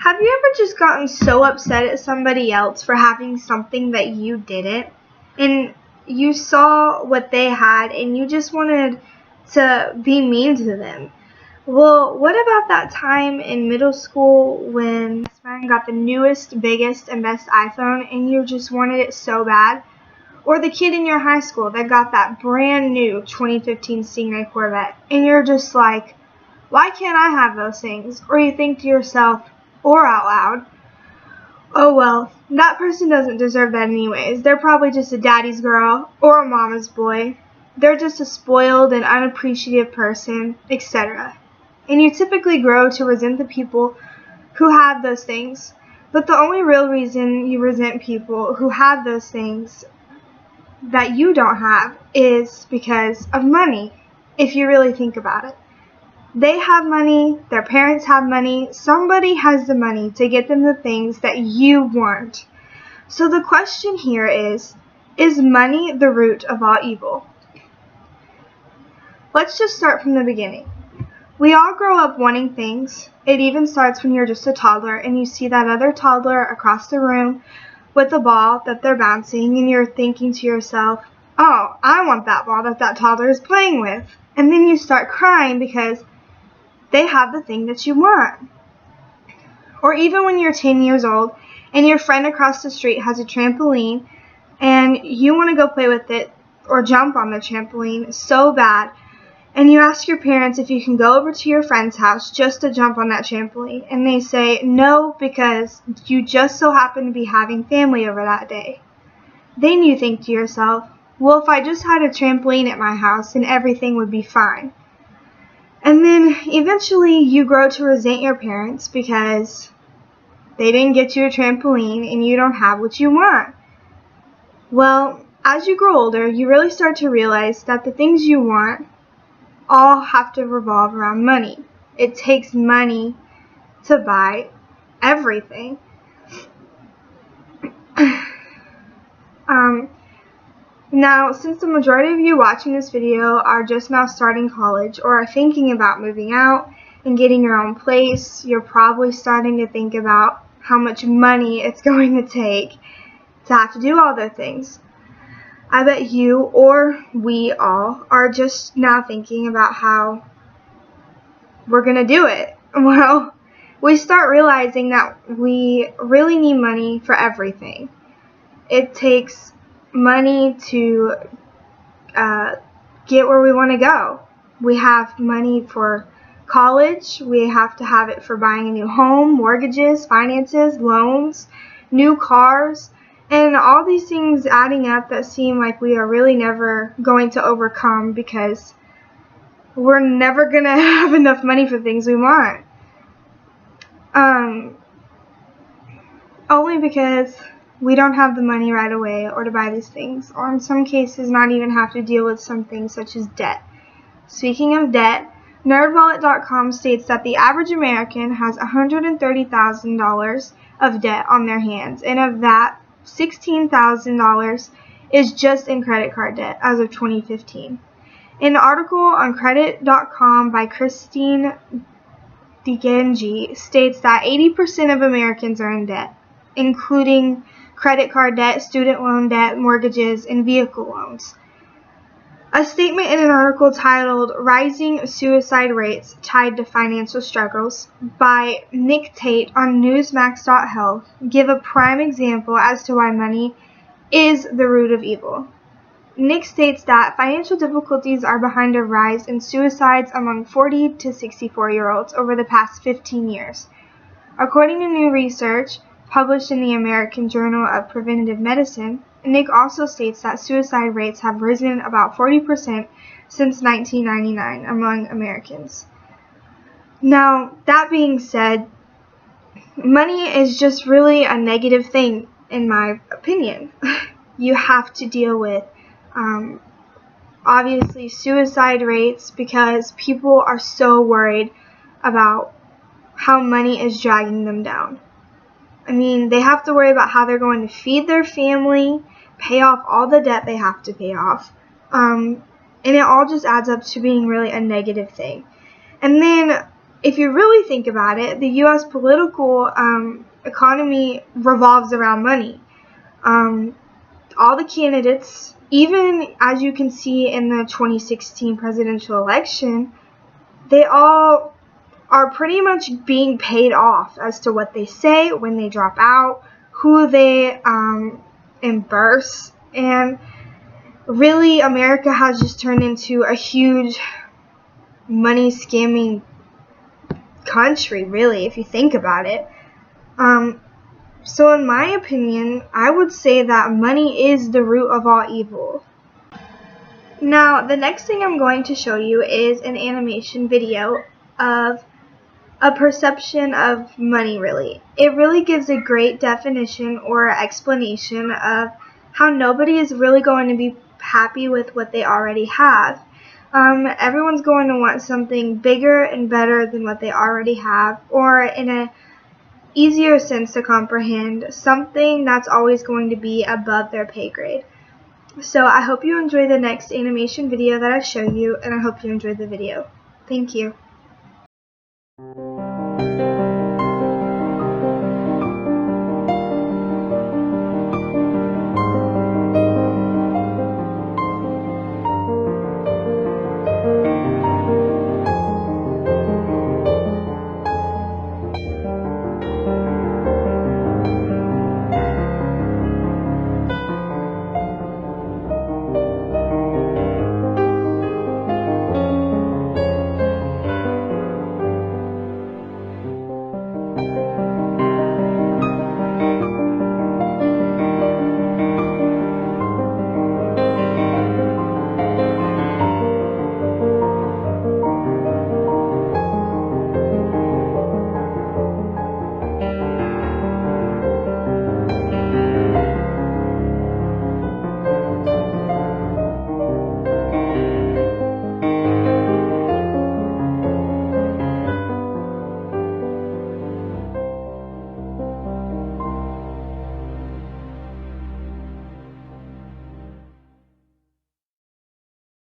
Have you ever just gotten so upset at somebody else for having something that you didn't, and you saw what they had and you just wanted to be mean to them? Well, what about that time in middle school when best friend got the newest, biggest, and best iPhone and you just wanted it so bad? Or the kid in your high school that got that brand new 2015 Stingray Corvette and you're just like, why can't I have those things? Or you think to yourself, or out loud, oh well, that person doesn't deserve that anyways. They're probably just a daddy's girl or a mama's boy. They're just a spoiled and unappreciative person, etc. And you typically grow to resent the people who have those things. But the only real reason you resent people who have those things that you don't have is because of money, if you really think about it. They have money, their parents have money, somebody has the money to get them the things that you want. So the question here is money the root of all evil? Let's just start from the beginning. We all grow up wanting things. It even starts when you're just a toddler and you see that other toddler across the room with a ball that they're bouncing and you're thinking to yourself, oh, I want that ball that toddler is playing with. And then you start crying because they have the thing that you want. Or even when you're 10 years old and your friend across the street has a trampoline and you want to go play with it or jump on the trampoline so bad, and you ask your parents if you can go over to your friend's house just to jump on that trampoline, and they say no because you just so happen to be having family over that day. Then you think to yourself, well, if I just had a trampoline at my house then everything would be fine. And then eventually you grow to resent your parents because they didn't get you a trampoline and you don't have what you want. Well, as you grow older, you really start to realize that the things you want all have to revolve around money. It takes money to buy everything. Now, since the majority of you watching this video are just now starting college or are thinking about moving out and getting your own place, you're probably starting to think about how much money it's going to take to have to do all the things. I bet you, or we all, are just now thinking about how we're going to do it. Well, we start realizing that we really need money for everything. It takes money to get where we want to go. We have money for college. We have to have it for buying a new home, mortgages, finances, loans, new cars, and all these things adding up that seem like we are really never going to overcome because we're never going to have enough money for things we want. Only because we don't have the money right away or to buy these things, or in some cases not even have to deal with some things such as debt. Speaking of debt, NerdWallet.com states that the average American has $130,000 of debt on their hands, and of that, $16,000 is just in credit card debt as of 2015. An article on Credit.com by Christine DeGengi states that 80% of Americans are in debt, including credit card debt, student loan debt, mortgages, and vehicle loans. A statement in an article titled Rising Suicide Rates Tied to Financial Struggles by Nick Tate on Newsmax.health give a prime example as to why money is the root of evil. Nick states that financial difficulties are behind a rise in suicides among 40 to 64-year-olds over the past 15 years. According to new research published in the American Journal of Preventive Medicine, Nick also states that suicide rates have risen about 40% since 1999 among Americans. Now, that being said, money is just really a negative thing, in my opinion. You have to deal with, obviously, suicide rates because people are so worried about how money is dragging them down. I mean, they have to worry about how they're going to feed their family, pay off all the debt they have to pay off, and it all just adds up to being really a negative thing. And then if you really think about it, the U.S. political economy revolves around money. All the candidates, even as you can see in the 2016 presidential election, they all are pretty much being paid off as to what they say, when they drop out, who they endorse, and really America has just turned into a huge money scamming country, really, if you think about it. So in my opinion, I would say that money is the root of all evil. Now, the next thing I'm going to show you is an animation video of a perception of money, really. It really gives a great definition or explanation of how nobody is really going to be happy with what they already have. Everyone's going to want something bigger and better than what they already have, or in a easier sense to comprehend, something that's always going to be above their pay grade. So I hope you enjoy the next animation video that I show you, and I hope you enjoy the video. Thank you.